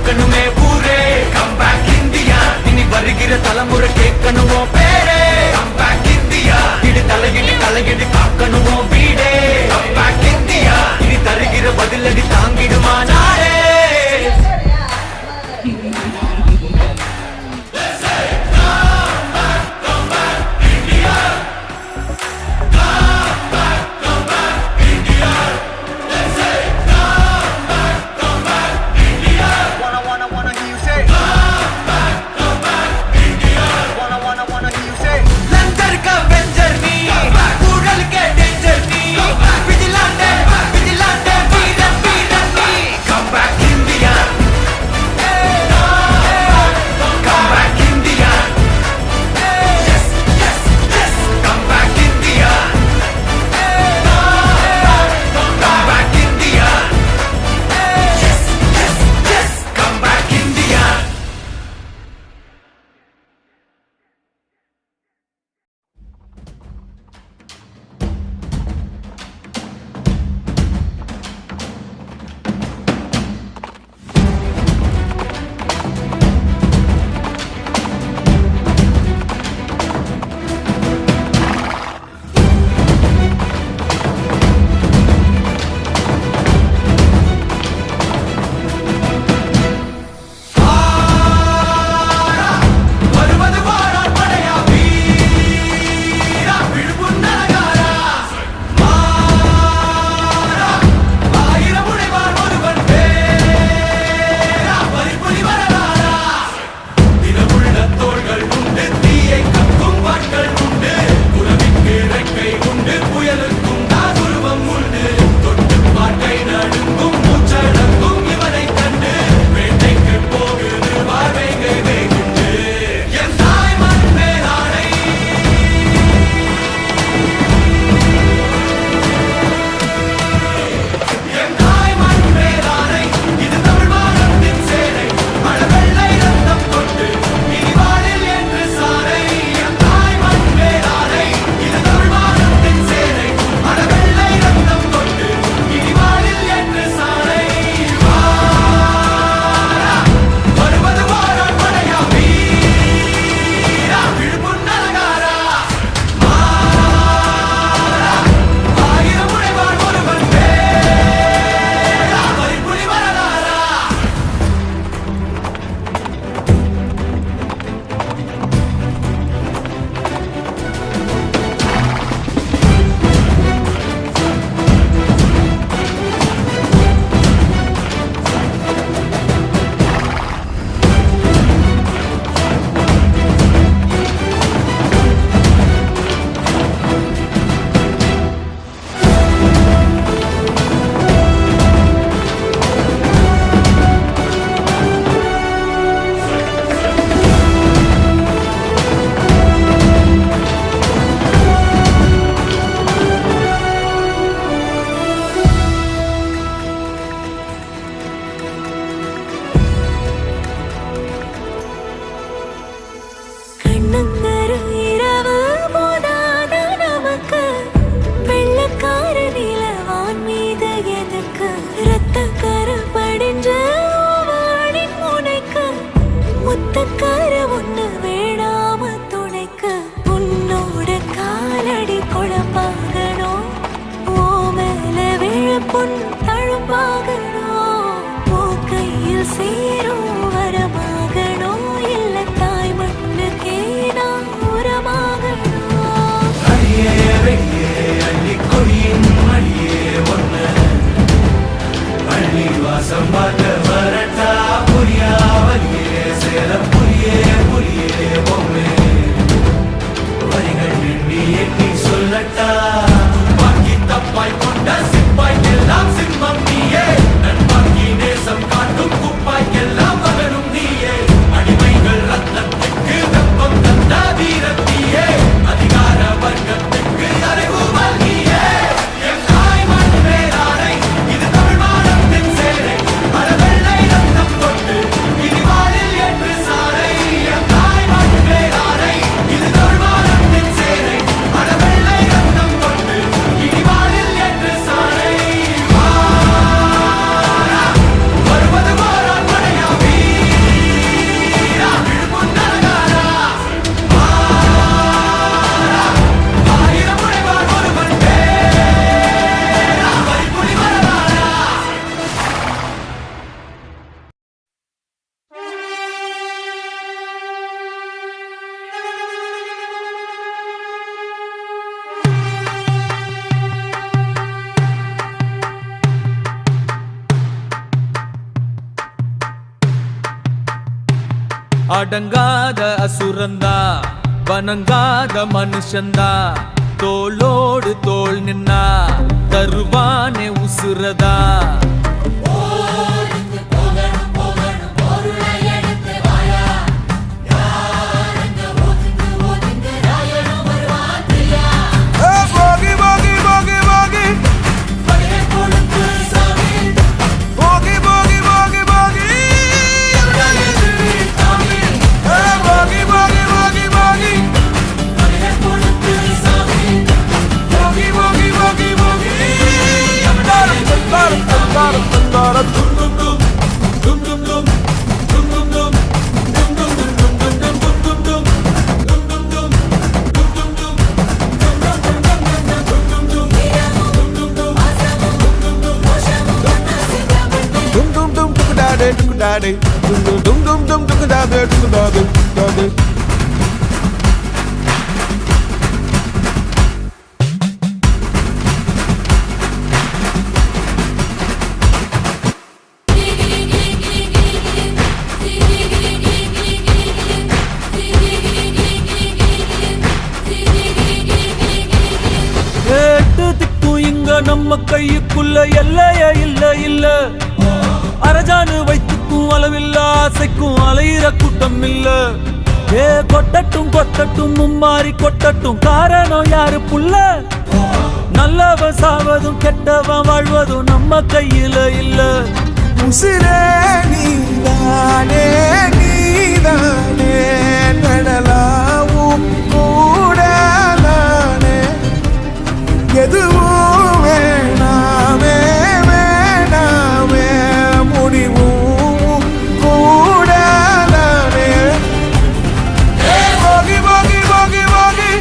பார்க்கணுமே ஊரே. Come back India, இனி வருகிற தலைமுறை கேட்கணுமோ பேரே. கம் பேக் இந்தியா, இடு தலையிடு தலையிடு காக்கணுமோ வீடே. கம் பேக் இந்தியா, இனி தருகிற பதிலடி தாங்கிடுமா நாடே. அடங்காத அசுரந்தா வணங்காத மனுஷந்தா தோளோடு தோள் நின்னா தருவானே உசுரதா Dum dum dum dum da da da da. நம்ம கையுக்குள்ள எல்லையே இல்ல இல்ல அரஜானு வைத்துக்கும் அளவில்ல ஆசைக்கும் அலையிற கூட்டம் இல்ல ஏ கொட்டட்டும் கொட்டட்டும் மும்மாறி கொட்டட்டும் காரணம் யாரு புள்ள நல்லவன் சாவதும் கெட்டவன் வாழ்வதும் நம்ம கையில இல்ல உசிரே நீதானே நீதானே நடலாவும் கூட நானே எதுவும் வேணாமே வேணாமே முடிவும் கூட நானே போகி போகி போகி போகி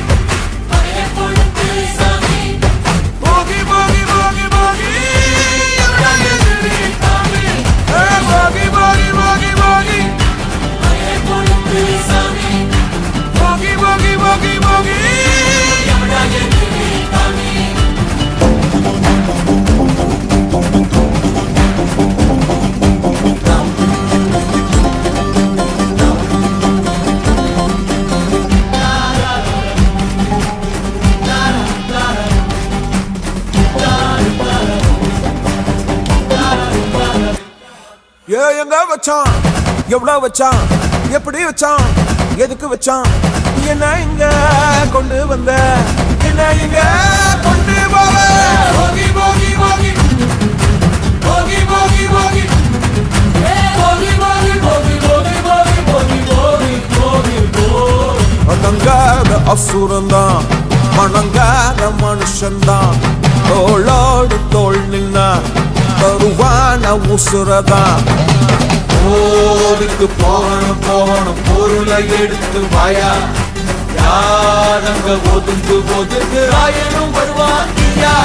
போகி போகி போகி போகி எங்க வச்சான் எவ்வளவு வச்சான் எப்படி வச்சான் எதுக்கு வச்சான் என்ன இங்க கொண்டு வந்த என்ன இங்க கொண்டு போவ போகி போகி போகி போகி போகி போகி போகி போகி போகி போகி போகி போகி போகி போகி அடங்காத அசுரந்தான் வணங்காத மனுஷன்தான் தோளோடு தோள் நின்னா தருவான உசுரதான் போருக்கு போகணும் போகணும் பொருளை எடுத்து வாயா யாரங்க ஒதுங்கு ஒதுங்கு ராயனும் வருவாங்கியா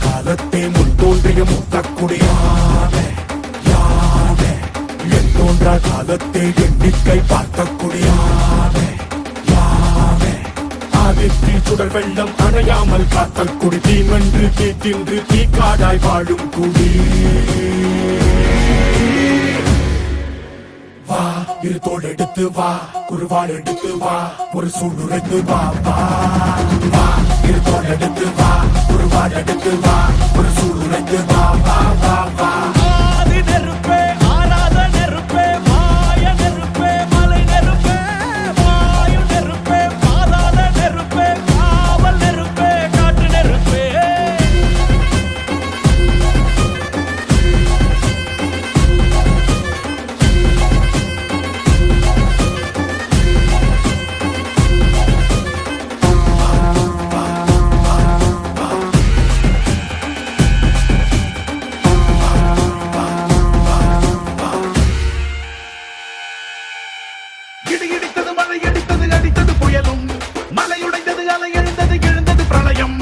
காலத்தே முன் தோன்றிய முத்தக்குடியானே யானே என் தோன்றா காலத்தே எண்ணிக்கை பார்க்கக்கூடியானே யானே ஆதித்தி சுடர் வெள்ளம் அணையாமல் காத்த குடி தீவென்று தீ தின்று தீக்காடாய் வாழும் குடி வா இரு தோள் எடுத்து வா குருவாள் எடுத்து வா ஒரு சூளுரைத்து வா வா வா இரு தோள் எடுத்து வா குருவாள் எடுத்து வா ஒரு சூளுரைத்து வா வா வா வா ஆதி நெருப்பே ஆராத நெருப்பே மாய நெருப்பே மலை நெருப்பே வாயு நெருப்பே பாதாள நெருப்பே காவல் நெருப்பே காட்டு நெருப்பே இடி இடித்தது மழை அடித்தது அடித்தது புயலும் மலையுடைந்தது அலை எழுந்தது எழுந்தது பிரளயம்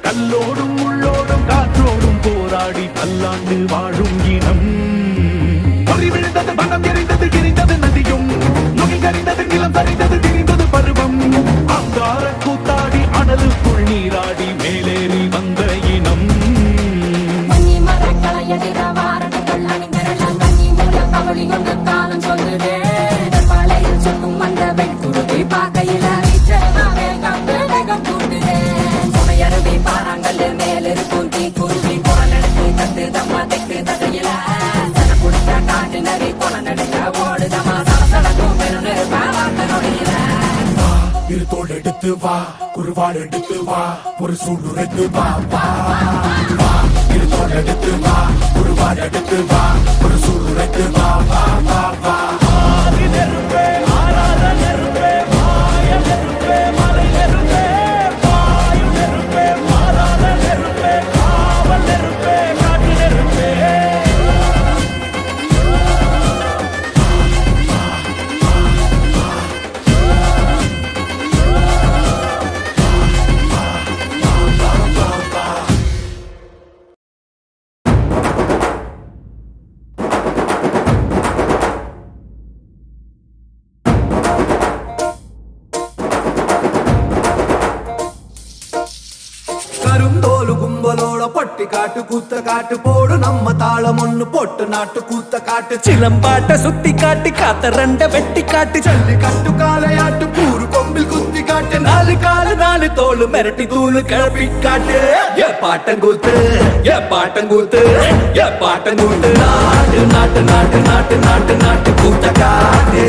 கல்லோடும் உள்ளோடும் காற்றோடும் போராடி பல்லாண்டு வாழும் இனம் பொறி விழுந்தது பணம் எரிந்தது எரிந்தது நதியும் நுகை கரிந்தது நிலம் சரிந்தது திரிந்தது பருவம் அங்கார கூத்தாடி அனலுக்குள் நீராடி மேலேறி வந்த இனம் மணி மரங்களை எதிர வாரணங்கள் அணிந்தரலாம் கண்ணி மூலம் கவளி கொண்டு காலம் சொல்லுதே பழையில் சொக்கும் அந்த வெண்குருவி பார்க்கையில வேகம் வேகம் கூட்டுதே சுமையருவி பாறாங்கல் மேலிருக்கும் தீ குருவி குரல் எடுத்து கத்து தம்மா தெக்கு தசையில சன குடித்த காட்டு நரி குள நடுங்க ஓடுதமா சடக்கும் பெருநெருப்பா வாக்க நொடியில இரு தோள் எடுத்து வா குருவாள் எடுத்து வா ஒரு சூளுரைத்து வா வா வா இரு தோள் எடுத்து வா குருவாள் எடுத்து வா ஒரு சூளுரைத்து வா வா வா வா ஆதி நெருப்பே ஆராத நெருப்பே மாய நெருப்பே மலை நெருப்பே வாயு நெருப்பே பாதாள நெருப்பே காவல் நெருப்பே காட்டு நெருப்பே கருந்தோலு கும்பலோட பொட்டி காட்டு கூத்த காட்டு போடு நம்ம தாளம் ஒண்ணு போட்டு நாட்டு கூத்த காட்டு சிலம்பாட்ட சுத்தி காட்டு காத்த ரெண்ட வெட்டி காட்டு ஜல்லி கட்டு காலையாட்டு கூறு கொம்பில் குத்தி காட்டு நாலு காலு நாலு தோளு மிரட்டி தூளு கிளப்பி காட்டு ஏ பாட்டங்கூத்து ஏ பாட்டங்கூத்து ஏ பாட்டங்கூத்து நாட்டு நாட்டு நாட்டு நாட்டு நாட்டு நாட்டு கூத்த காட்டு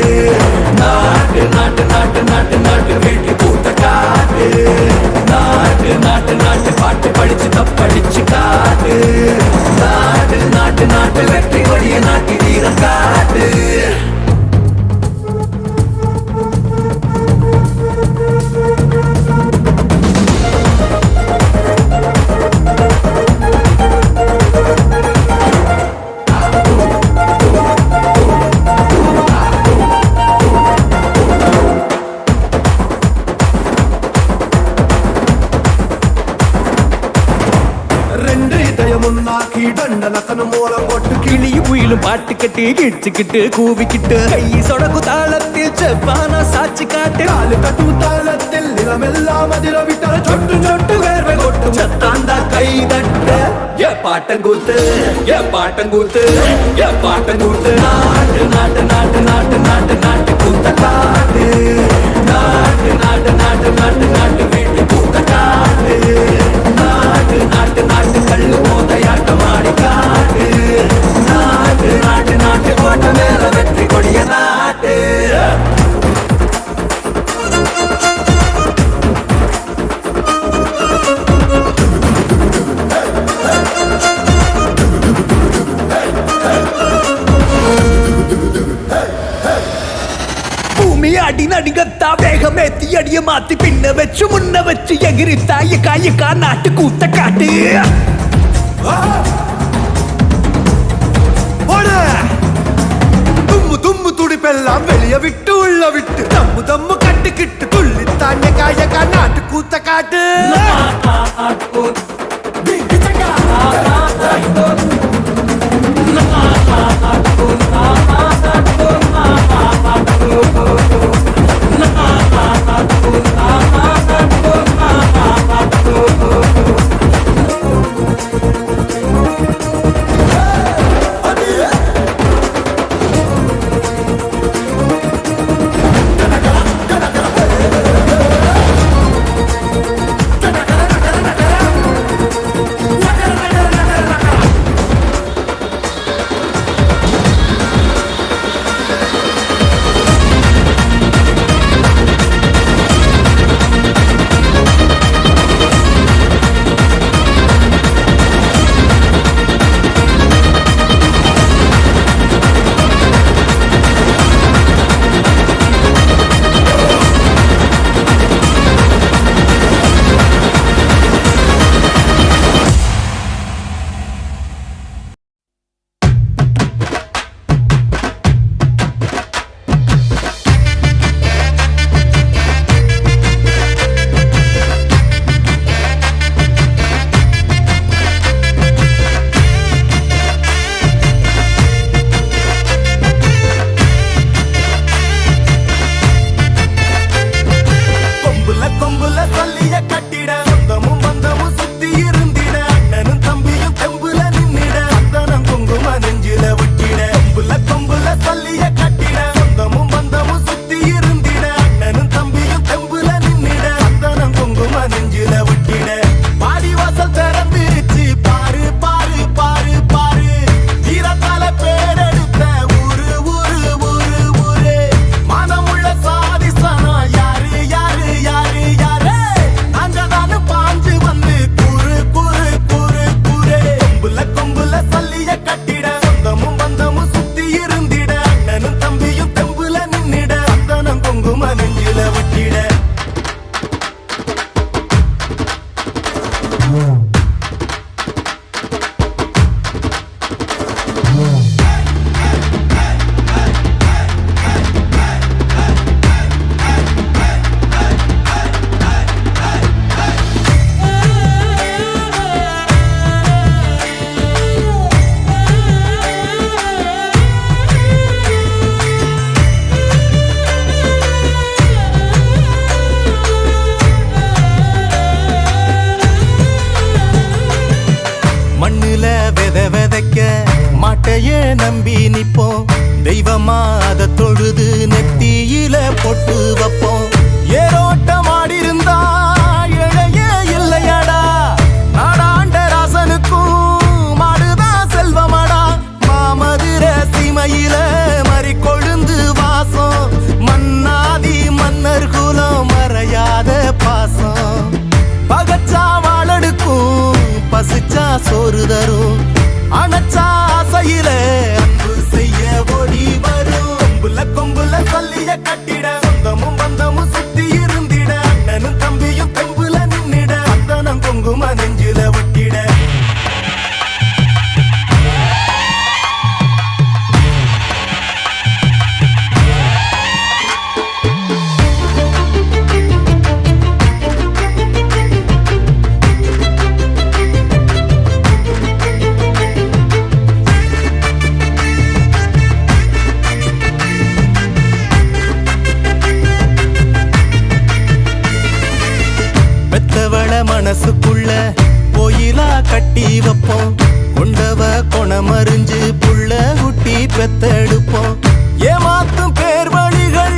நாட்டு நாட்டு நாட்டு நாட்டு நாட்டு வீட்டு கூத்த காட்டு நாட்டு நாட்டு நாட்டு பாட்டு படிச்சு தப்படிச்சு காட்டு நாட்டு நாட்டு நாட்டு வெற்றி கொடிய நாட்டி வீரம் காட்டு ரெண்டு இதயம் ஒன்னாக்கி தண்டனக்கனு மூலம் போட்டு கிளியும் குயிலும் பாட்டு கட்டி கிடிச்சுக்கிட்டு கூவிக்கிட்டு கை சொடக்கு தாளத்தில் செவ்வானா சாட்சி காட்டு காலு கட்டு தாளத்தில் நிலமெல்லாம் அதிர விட்டால் சொட்டு சொட்டு வேர்வை கொட்டும் சத்தாந்தா கை தட்ட ஏ பாட்டங்கூத்து ஏ பாட்டங்கூத்து ஏ பாட்டங்கூத்து நாட்டு நாட்டு நாட்டு நாட்டு நாட்டு நாட்டு கூத்த காட்டு நாட்டு நாட்டு நாட்டு நாட்டு நாட்டு வீட்டு கூத்த காட்டு நாட்டு நாட்டு நாட்டு கல்லு மோதையாட்டம் ஆடி காட்டு நாட்டு நாட்டு நாட்டு கோட்டை மேல வெற்றி கொடிய நாட்டு பூமி அடி நடிகத்தா வேகமேத்தி அடிய மாத்தி பின்ன வச்சு முன்ன வச்சு எகிரித்தா எக்கா நாட்டு கூத்த காட்டு போடு. தும்மு தும்மு துடிப்பெல்லாம் வெளிய விட்டு உள்ள விட்டு தம்மு தம்மு கட்டுக்கிட்டு துள்ளி தாண்ட காயக்கா நாட்டு கூத்த காட்டு நம்பி நிப்போம் தெய்வமா அத தொழுது நெத்தியில பொட்டு வைப்போம் ஏரோட்டம் ஆடிருந்தா இழையே இல்லையடா நாடாண்ட ராசனுக்கும் மாடுதான் செல்வமடா மாமதுர சீமையில மறி கொழுந்து வாசம் மன்னாதி மன்னர் குலம் மறையாத பாசம் பகச்சா வாழடுக்கும் பசிச்சா சோறு தரும் அணைச்சா ஆசையில அன்பு செய்ய ஓடி வரும் கொம்புல சொல்லிய கட்டிட சொந்தமும் பந்தமும் சுத்தி இருந்திட அண்ணனும் தம்பியும் தெம்புல நின்னிட அந்தனம் குங்கும நெஞ்சில ஒட்டிட மனசுக்குள்ள கோயிலா கட்டி வைப்போம் கொண்டவ கொணமறிஞ்சு புள்ள குட்டி பெத்தெடுப்போம் ஏமாத்தும் பேர் வழிகள்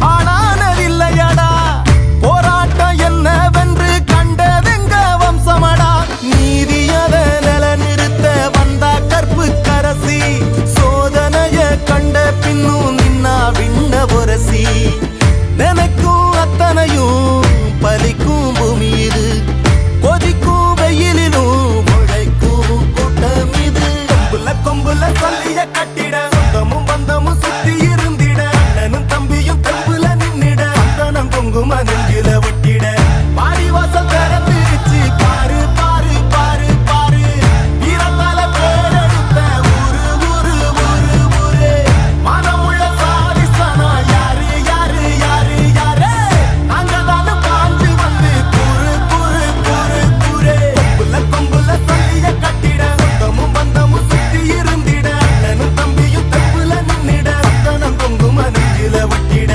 ஆனானதில்லையடா போராட்டம் என்னவென்று கண்டதெங்க வம்சமடா நீதியத நில நிறுத்த வந்தா கற்பு கரசி சோதனைய கண்ட பின்னும் நின்னா விண்ண பொரசி நினைக்கும் அத்தனையும் பலிக்கும் பூமி இது கொதிக்கும் வெயிலிலும் உழைக்கும் கூட்டம் இது கொம்புல சொல்லிய கட்டிட சொந்தமும் பந்தமும் சுத்தி இருந்திட அண்ணனும் தம்பியும் தெம்புல நின்னிட அந்தனம் குங்கும நெஞ்சில ஒட்டிட பாடி வாசல் திறந்துருச்சு பாரு பாரு பாரு பாரு வீரத்தால பேரெடுத்த ஊரு ஊரு ஊரு ஊரு மனமுள்ள சாதிசனா யாரு யாரு யாரு யாரு அங்கதான பாஞ்சு வந்து கூறு கூறு கூறு கூறு கொம்புல சொல்லிய கட்டிட சொந்தமும் பந்தமும் சுத்தி இருந்திட அண்ணனும் தம்பியும் தெம்புல நின்னிட அந்தனம் குங்கும நெஞ்சில ஒட்டிட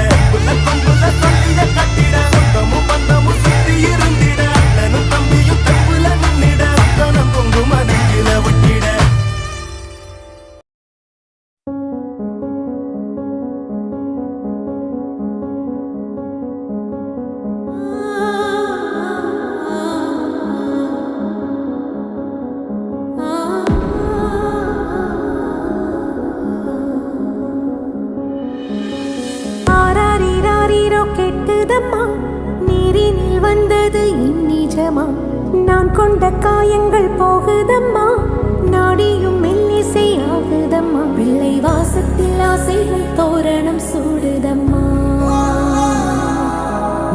கொம்புல சொல்லிய கட்டிட சொந்தமும் பந்தமும் சுத்தி இருந்திட அண்ணனும் தம்பியும் தெம்புல நின்னிட அந்தனம் குங்கும நெஞ்சில ஒட்டிட ஆராரிராரிரோ கெட்டுதம்மா நீரினில் வந்தது இந்நிஜமா நான் கொண்ட காயங்கள் போகுதம்மா நாடியும் மெல்லிசை ஆகுதம்மா பிள்ளை வாசத்தில் ஆசைகள் தோரணம் சூடுதம்மா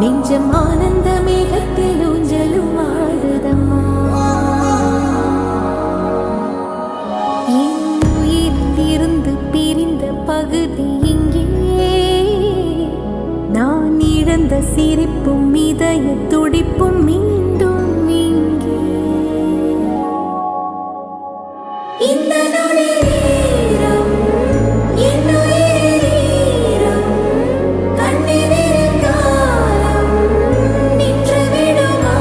நெஞ்சம் ஆனந்த மேகத்தில் ஊஞ்சலும் ஆடுதம்மா என் உயிரிலிருந்து பிரிந்த பகுதி இங்கே நான் இழந்த சிரிப்பும் இதய துடிப்பும் மீண்டும் இங்கே இந்த நொடி நேரம் என் உயிரிலும் கண்ணெதிரில் காலம் நின்று விடுமா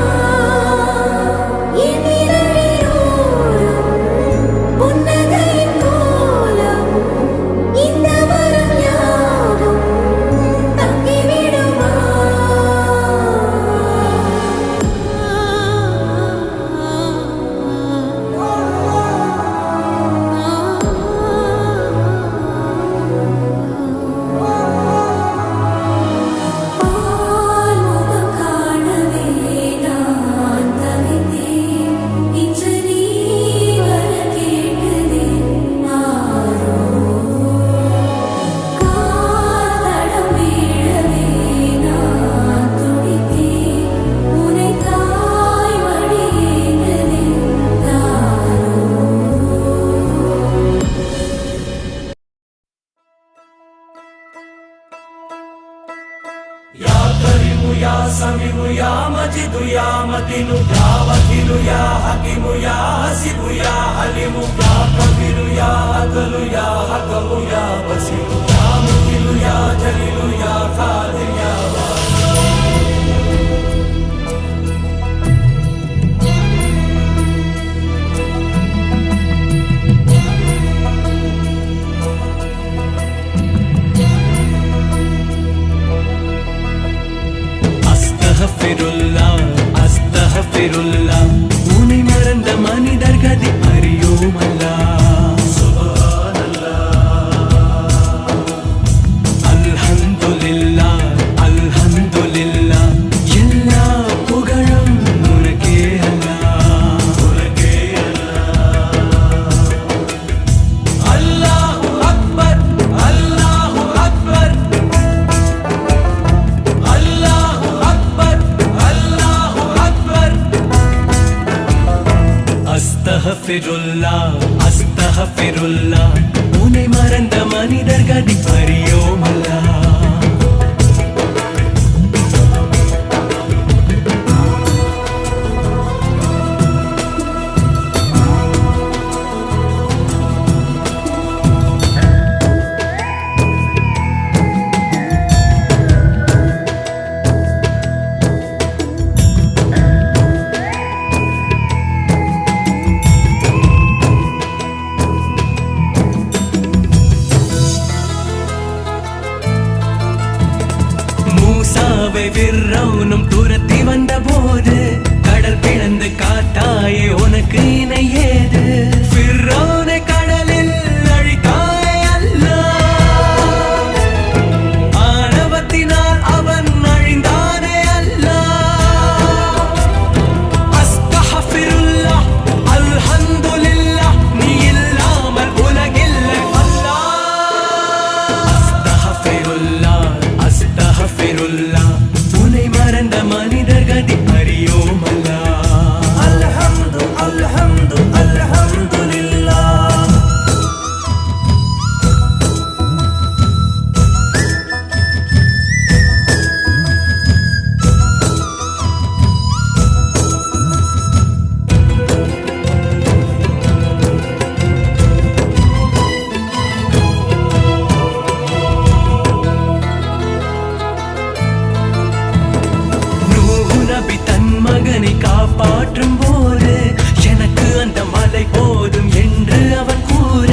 என் இரவினோரம் புன்னகையின் கோலம் இந்த வரம் யாவும் தங்கிவிடுமா பால்முகம் காணவே நான் தவித்தேன் இன்று நீ வர கேட்குதேன் காதடம் வீழவே நான் துடித்தேன் உனை தாய் மடியேந்ததே या करीमु या समीमु या मजिदु या मतीनु या वकीलु या हकीमु या हसीबु या हलीमु या कबीरु या अदलु या हकमु या बसीरु या मुकिलु या जलीलु या कादिर या அஸ்தகஃபிருல்லா உன்னை மறந்த மனிதர் கதி அறியோமல்லா விர்ரௌனும் துரத்தி வந்த போது கடல் பிளந்து காத்தாயே உனக்கு இணை ஏது ஃபிர்ரௌனை கடலில் அழித்தாயே அல்லாஹ் ஆணவத்தினால் அவன் அழிந்தானே அல்லாஹ் அஸ்தக்ஃபிருல்லாஹ் அல்ஹம்துலில்லாஹ் நீ இல்லாமல் உலகில்லை அல்லாஹ் அஸ்தக்ஃபிருல்லாஹ் அஸ்தக்ஃபிருல்லாஹ் உன்னை மறந்த மனிதர் கதி அறியோமல்லா அல்ஹம்து அல்ஹம்து அல்ஹம்துலில்லாஹ் மகனை காப்பாற்றும் போது எனக்கு அந்த மலை போதும் என்று அவன் கூற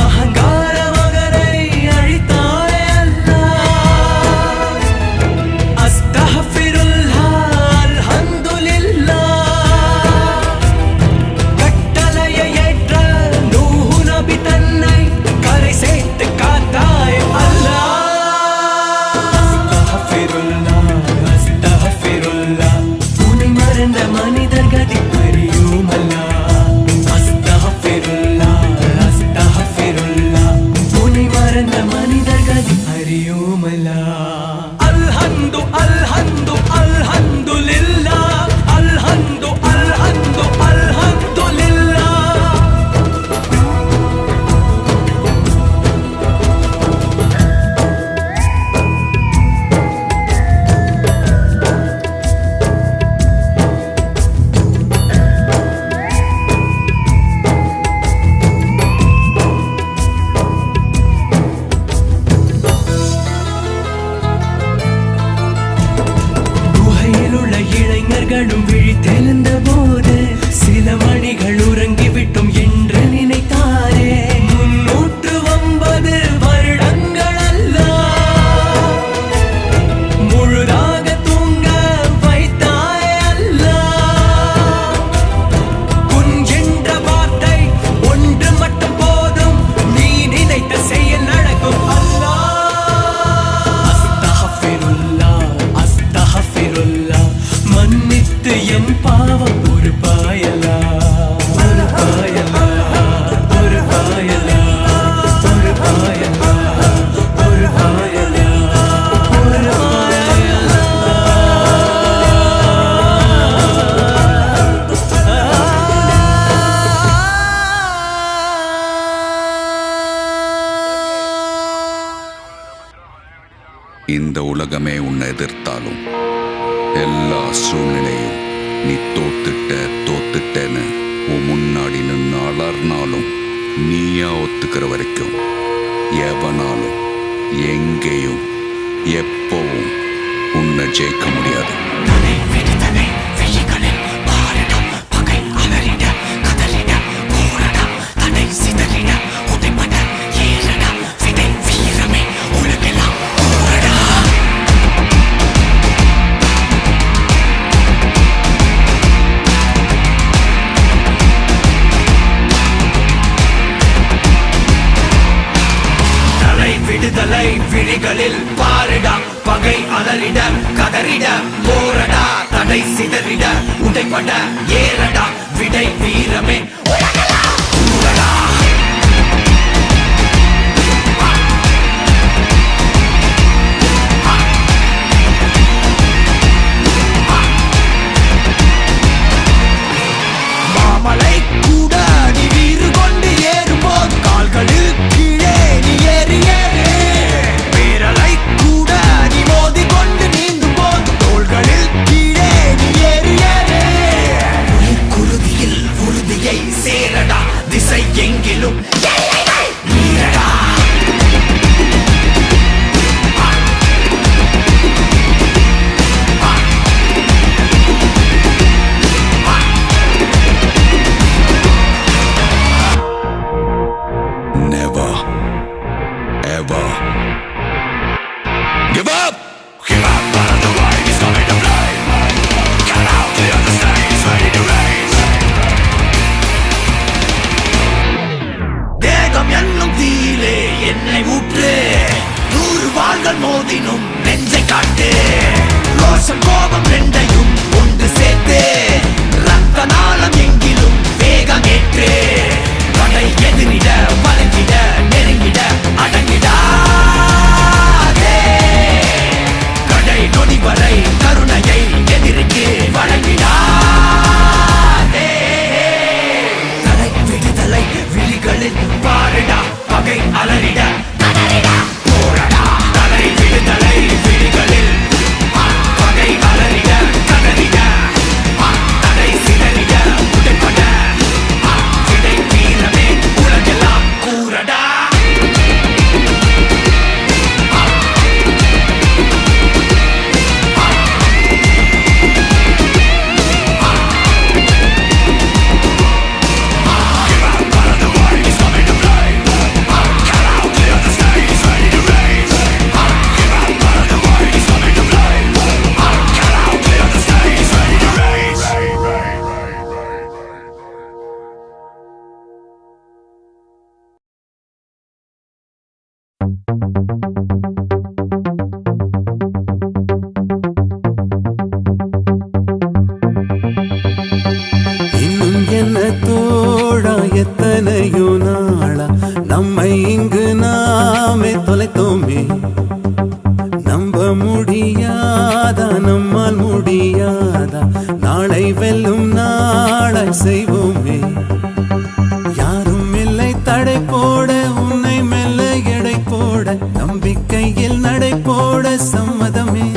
அகங்கார மகனை அழித்தாயே அல்லாஹ் அஸ்தக்ஃபிருல்லாஹ் அல்ஹம்துலில்லாஹ் கட்டளையை ஏற்ற நூஹ் நபி தன்னை கரை சேர்த்து காத்தாயே அல்லாஹ் அஸ்தக்ஃபிருல்லாஹ் அஸ்தக்ஃபிருல்லாஹ் மறந்த மனிதர் கதி அறியோமல்லா அஸ்தக்ஃபிருல்லாஹ் அஸ்தக்ஃபிருல்லாஹ் உன்னை மறந்த மனிதர் கதி அறியோமல்லா அல்ஹம்து அல்ஹம்து அல்ஹம்துலில்லாஹ் அல்ஹம்து அல்ஹம்து அல்ஹம்துலில்லாஹ் இளைஞர்களும் விழித்தெழுந்த போது சில மணிகள் உறங்கிவிட்டோம் என்று நினைத்தாரே 309 வருடங்கள் அல்ல முழுதாக தூங்க வைத்தாயே அல்லாஹ் குஞ்சென்ற வார்த்தை ஒன்று மட்டும் போதும் நீ நினைத்த செயல் நடக்கும் அல்லாஹ் அஸ்தக்ஃபிருல்லாஹ் அஸ்தக்ஃபிருல்லாஹ் மன்னித்து என் பாவம் ஒரு பாயலா ஒரு பாயலா ஒரு பாயலா ஒரு பாயலா ஒரு பாயலா ஒரு இந்த உலகமே உன்னை எதிர்த்தாலும் எல்லா சூழ்நிலையும் நீ தோத்துட்டேன்னு உன் முன்னாடி நின்று அலர்னாலும் நீயா ஒத்துக்கிற வரைக்கும் எவனாலும் எங்கேயும் எப்பவும் உன்னை ஜெயிக்க முடியாது. விடுதலை விழிகளில் பாரிடா பகை அலறிட கதறிட போரடா தடை சிதறிட உடைபட ஏறடா விடை வீரமே ஊரடா. மாமலை கூட முடியாதா நம்மால் முடியாதா நாளை வெல்லும் நாளை செய்வோமே யாரும் இல்லை தடை போட உன்னை மெல்ல எடை போட நம்பிக்கையில் நடை போட சம்மதமே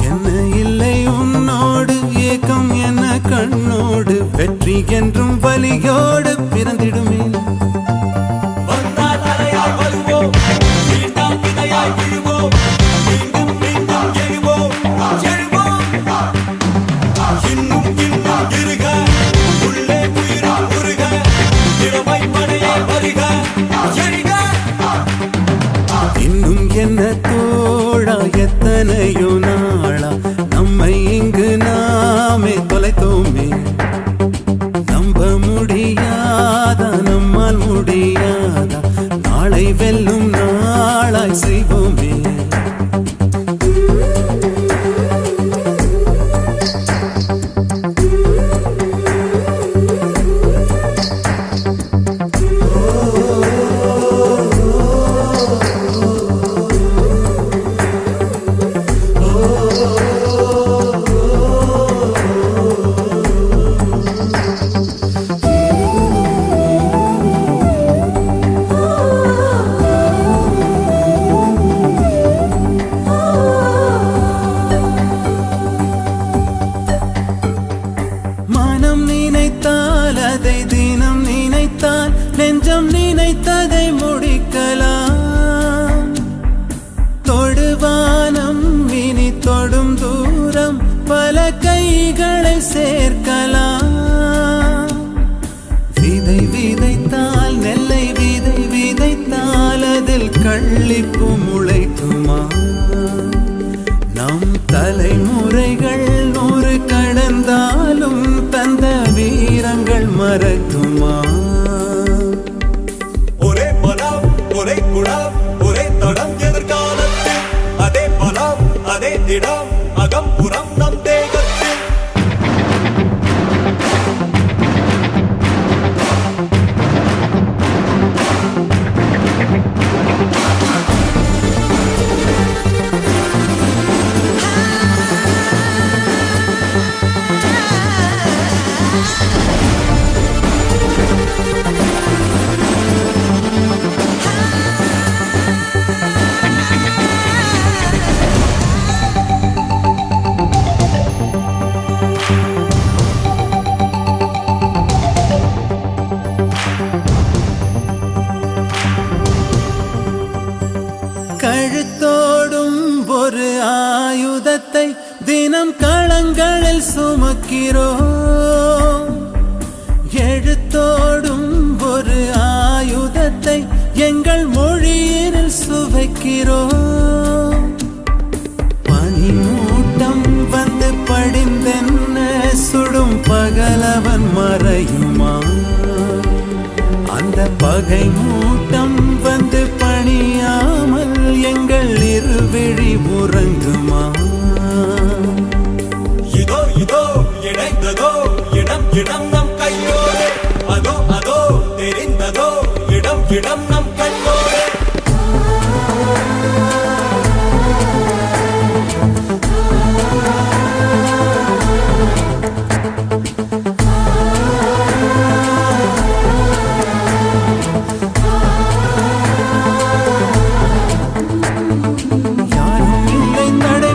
என்ன இல்லை உன்னோடு ஏக்கம் என்ன கண்ணோடு வெற்றி என்றும் வலியோடு பிறந்திடுமே வந்தால் அலையாய் வருவோம் வீழ்ந்தால் விதையாய் விழுவோம் மீண்டும் மீண்டும் எழுவோம் எழுவோம் இன்னும் இன்னும் இருக உள்ளே உயிரும் உருக திறமை படையே வருக எழுக இன்னும் என்ன தோழா எத்தனையோ நாளா நம்மை இங்கு நாமே தொலைத்தோமே நம்ப முடியாதா நம்மால் முடியாதா நாளை வெல்லும் நாளாய் செய்வோமே மனம் நினைத்தால் அதை தினம் நினைத்தால் நெஞ்சம் நினைத்ததை முடிக்கலாம் தொடுவானம் இனி தொடும் தூரம் பல கைகளை சேர்க்கலாம் விதை விதைத்தால் நெல்லை விதை விதைத்தால் அதில் கள்ளிப்பு முளைக்குமா நம் தலைமுறைகள் 100 கடந்தாலும் தந்த வீரங்கள் மறக்குமா ஒரே பலம் ஒரே குணம் ஒரே தடம் எதிர்காலத்தில் அதே பலம் அதே திடம் அகம்புறம் நம் தேகத்தில் கழுத்தோடும் ஒரு ஆயுதத்தை தினம் களங்களில் சுமக்கிறோம் எழுத்தோடும் ஒரு ஆயுதத்தை எங்கள் மொழியினில் சுவைக்கிறோம் பனிமூட்டம் வந்து படிந்தென்ன சுடும் பகலவன் மறையுமா அந்த பகை மூட்டம் வந்து பணியாமல் எங்கள் இருவிழி உறங்குமா இதோ இதோ இணைந்ததோ இடம் இடம் நம் கையோடு அதோ அதோ தெரிந்ததோ இடம் இடம் நம் கண்ணோடு யாரும் இல்லை தடை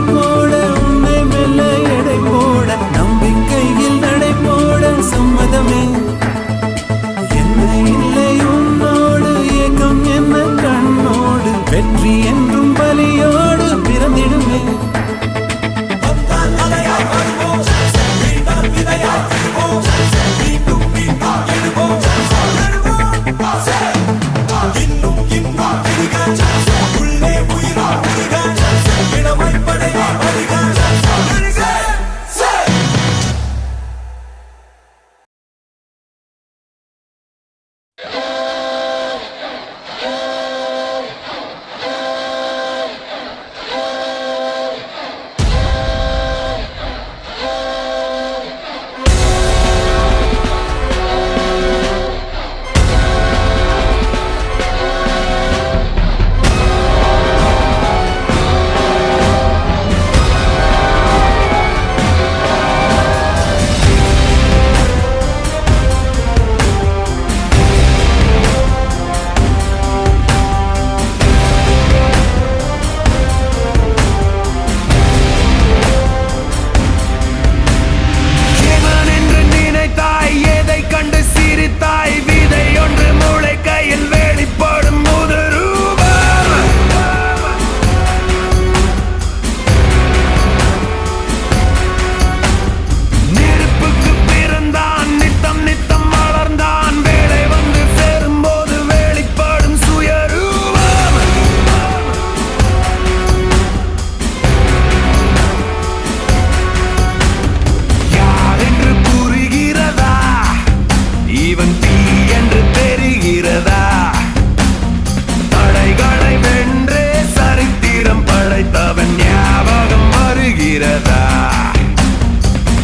படைத்தவன் ஞாபகம் வருகிறதா?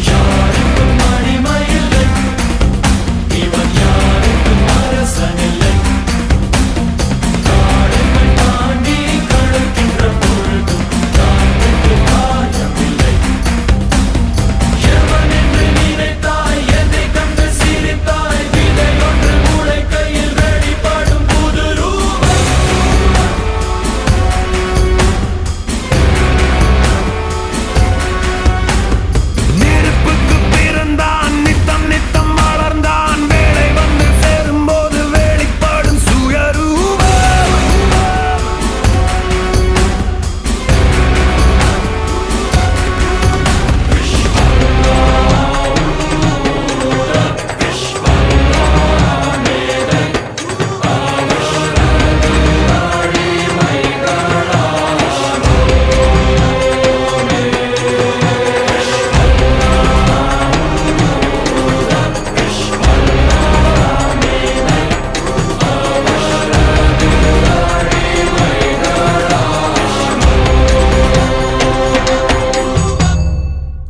யாருக்கும் அடிமையில்லை இவன், யாருக்கும் அரசனில்லை. காடுகள் தாண்டி கடக்கின்ற பொழுதும் தாய்க்கு காயமில்லை. எவன் என்று நினைத்தாய், என்னை கண்டு சிரித்தாய். விதை ஒன்று முளைக்கையில் வெளிப்படும் புது ரூபம். நெருப்புக்கு பிறந்தான், நித்தம் நித்தம் வளர்ந்தான். வேலை வந்து சேரும்போது வெளிப்படும் சுயரூபம்.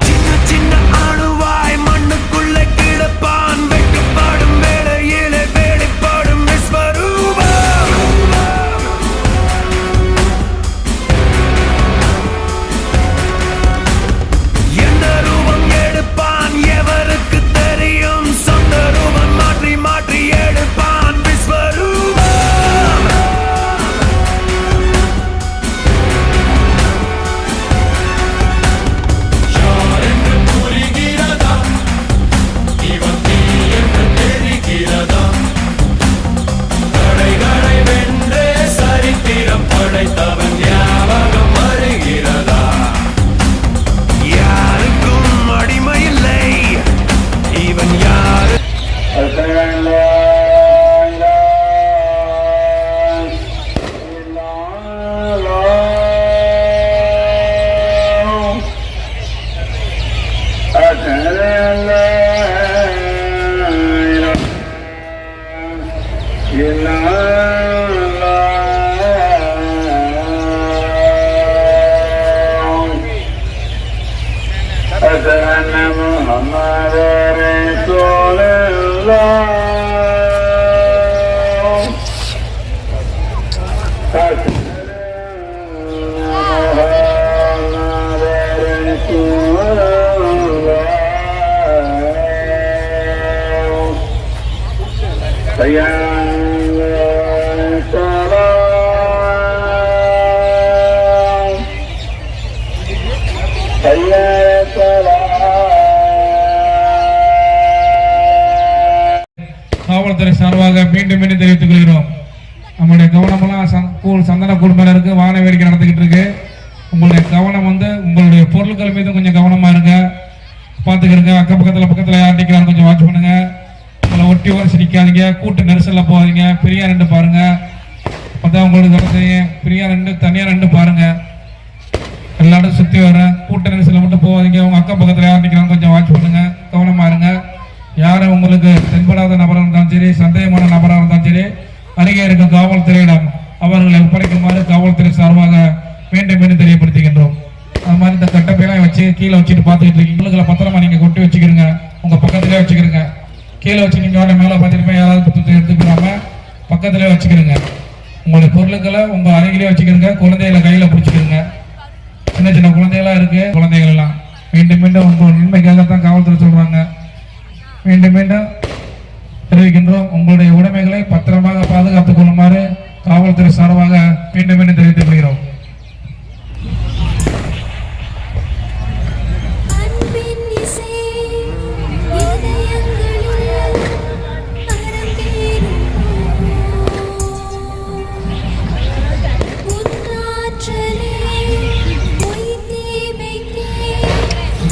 சின்ன சின்ன அணுவாய் மண்ணுக்குள்ளே கிடப்பான். வெட்டுப்படும் வேளையிலே வெளிப்படும் விஸ்வரூபம். எந்த ரூபம் எடுப்பான் எவருக்கு தெரியும்? சொந்த ரூபம் மாற்றி மாற்றி எடுப்பான் விஸ்வரூபம். யார் என்று புரிகிறதா? இவன் தீ என்று தெரிகிறதா? தடைகளை வென்றே சரித்திரம் படைத்தவன் ஞாபகம் வருகிறதா? யாருக்கும் அடிமையில்லை இவன், யாரு காவல்துறை சார்பாக மீண்டும் மீண்டும் தெரிவித்துக் கொள்கிறோம். நம்முடைய கவனமெல்லாம் சந்தன கூடு மேல இருக்கு, வாகன வேடிக்கை நடந்துகிட்டு இருக்கு. உங்களுடைய கவனம் வந்து உங்களுடைய பொருட்கள் மீது கொஞ்சம் கவனமா இருங்க, பாத்துக்கிறங்க. அக்க பக்கத்துல யார் நிக்கிறாங்க கொஞ்சம் வாட்ச் பண்ணுங்க. உங்களை ஒட்டி உரசி நிக்காதீங்க, கூட்டு நெரிசல்ல போகாதீங்க. பிரியா ரெண்டு பாருங்க, அப்பதான் உங்களுக்கு தெரியும். பிரியா ரெண்டு தனியா ரெண்டு பாருங்க. எல்லாரும் சுத்தி வரேன், கூட்ட நெரிசல்ல மட்டும் போகாதீங்க. உங்க அக்கம் பக்கத்துல யார் நிக்கிறாங்க கொஞ்சம் வாட்ச் பண்ணுங்க, கவனமா இருங்க. யாரும் உங்களுக்கு தென்படாத நபராக இருந்தாலும் சரி, சந்தேகமான நபராக இருந்தாலும் சரி, அருகே இருக்கும் காவல்துறையிடம் அவர்களை ஒப்படைக்குமாறு காவல்துறை சார்பாக மீண்டும் மீண்டும் தெரியப்படுத்துகின்றோம். அது மாதிரி இந்த கட்டப்பையெல்லாம் வச்சு கீழே வச்சுட்டு பார்த்துக்கிட்டு இருக்கீங்க. உங்களை பத்திரமா நீங்க கொட்டி வச்சுக்கிறீங்க, உங்க பக்கத்திலே வச்சுக்கிறீங்க. கீழே வச்சு நீங்க மேலே பார்த்துட்டு யாராவது எடுத்துக்கிறாம பக்கத்திலே வச்சுக்கிறீங்க. உங்களுடைய பொருட்களை உங்க அருகிலே வச்சுக்கிறீங்க. குழந்தைகளை கையில பிடிச்சிக்கிறீங்க. சின்ன சின்ன குழந்தைகளா இருக்கு, குழந்தைகள் எல்லாம் மீண்டும் மீண்டும் உங்க நன்மைக்காகத்தான் காவல்துறை சொல்றாங்க. மீண்டும் மீண்டும் தெரிவிக்கின்றோம். உங்களுடைய உடைமைகளை பத்திரமாக பாதுகாத்துக் கொள்ளுமாறு காவல்துறை சார்பாக மீண்டும் மீண்டும் தெரிவித்துக் கொள்கிறோம். அன்பின் இசை இதயங்களில் அரங்கேறும். உன்னாற்றலே பொய் தீமைக்கே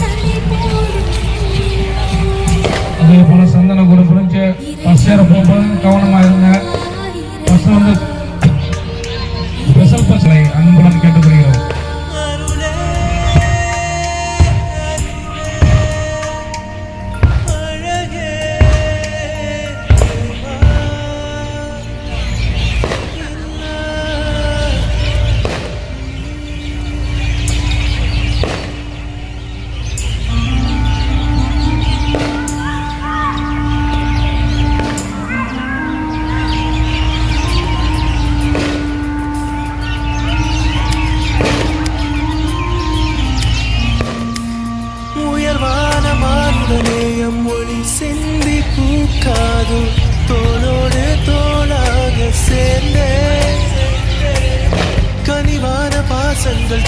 தடை போடும். அதே போல சந்தன கூட புரிஞ்சு பஸ் ஏற போகும்போது கவனமா இருங்க. பஸ் வந்து ஸ்பெஷல் பஸ் அந்த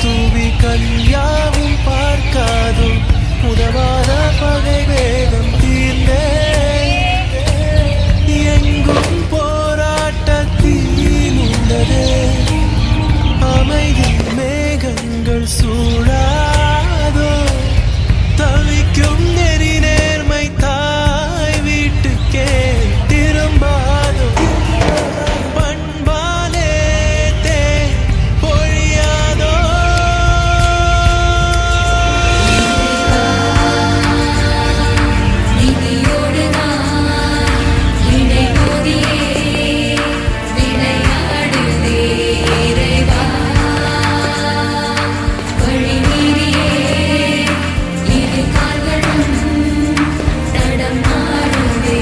தூவி கல்யாவும் பார்க்காதோ உதவாத பகை வேகம் தீர்ந்தே எங்கும் போராட்டத்தில் உள்ளதே அமைதி மேகங்கள் சூழாதோ தவிக்கும் நெறி நேர்மை தாய் வீட்டுக்கே திரும்பாதோ பண்பாலே தேன் பொழியாதோ விதியோடு நான் இடை மோதியே விளையாடுதே இறைவா வழி மீறியே இரு கால்களும் தடமாடுதே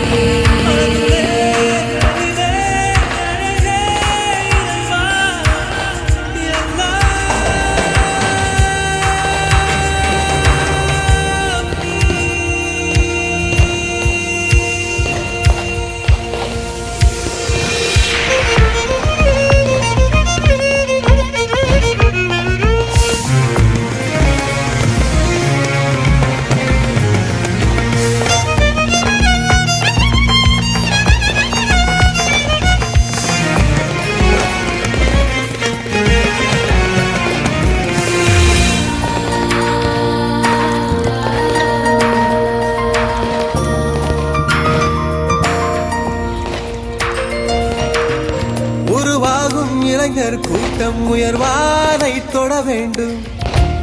உருவாகும் இளைஞர் கூட்டம் உயர்வானை தொட வேண்டும்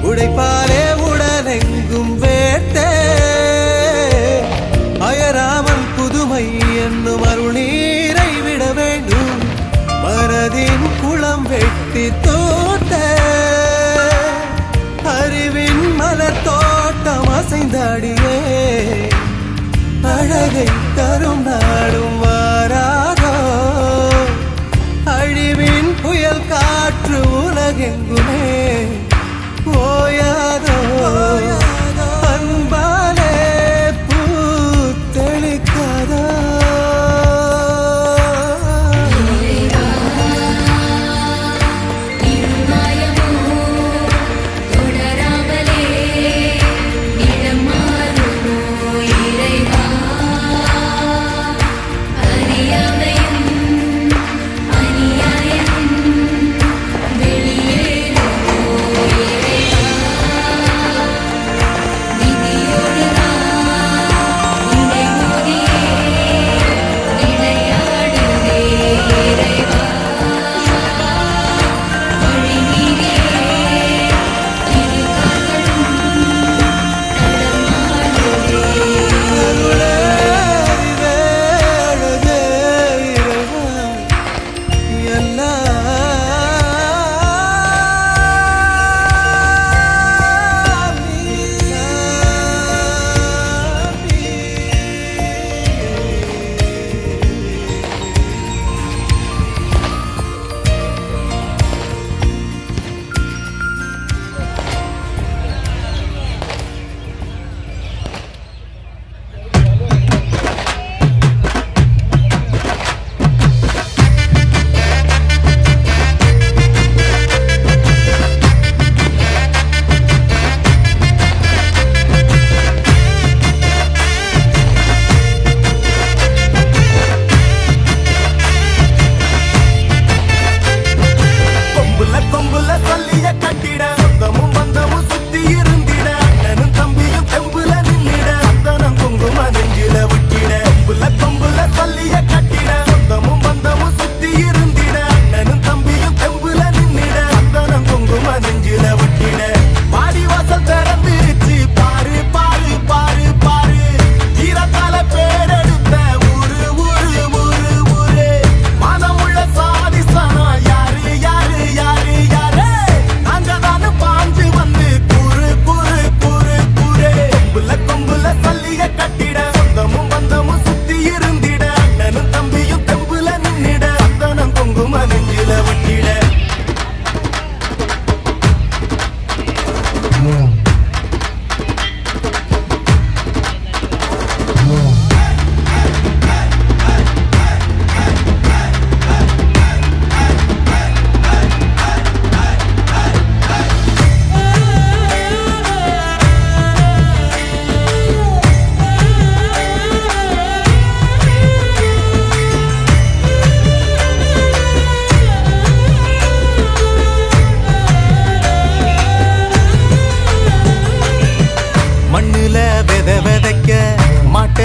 உடைப்பாலே உடலெங்கும் வேட்டே அயராமல் புதுமை என்னும் அருளீரை விட வேண்டும் மனதின் குளம் வெட்டி தோட்ட அறிவின் மலர் தோட்டம் அசைந்தாடியே அழகை தரும் நாடும் வாராதோ அழிவின் புயல் காற்று உலகெங்குமே ஓயாதோ அன்பாலே பூத்தெளிக்காதோ இருமாயமோ தொடராமலே இடம் மாறுமோ இறைவா அறியாமையும் அநியாயமும் வெளியேறுமோ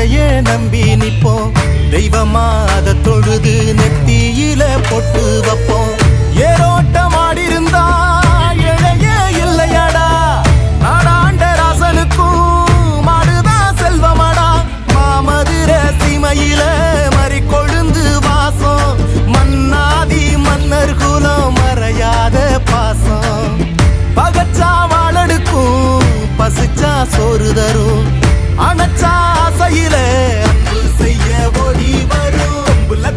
மழையே நம்பி நிப்போம் தெய்வமா அத தொழுது நெத்தியில பொட்டு வைப்போம் ஏரோட்டம் ஆடிருந்தா இழையே இல்லையடா நாடாண்ட ராசனுக்கும் மாடுதான் செல்வமடா மாமதுர சீமையில மறி கொழுந்து வாசம் மன்னாதி மன்னர் குலம் மறையாத பாசம் பகச்சா வாழடுக்கும் பசிச்சா சோறு தரும் அணைச்சா ஆசையில அன்பு செய்ய ஓடி வரும்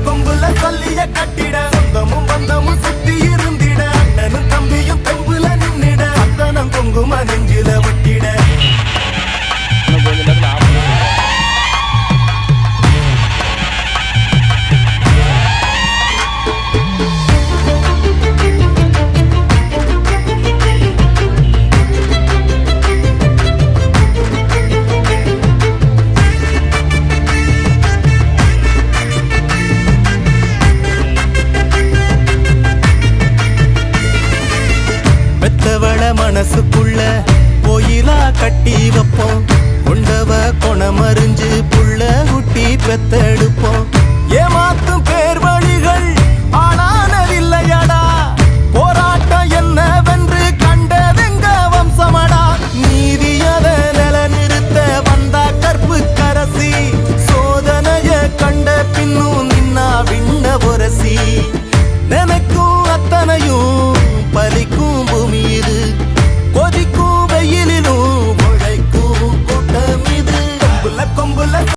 கொம்புல சொல்லிய கட்டிட சொந்தமும் பந்தமும் சுத்தி இருந்திட அண்ணனும் தம்பியும் தெம்புல நின்னிட அத்தனம் குங்கும நெஞ்சில ஒட்டிட பெத்தவள மனசுக்குள்ள கோயிலா கட்டி வைப்போம் கொண்டவ கொணமறிஞ்சு புள்ள குட்டி பெத்தெடுப்போம் ஏமாத்து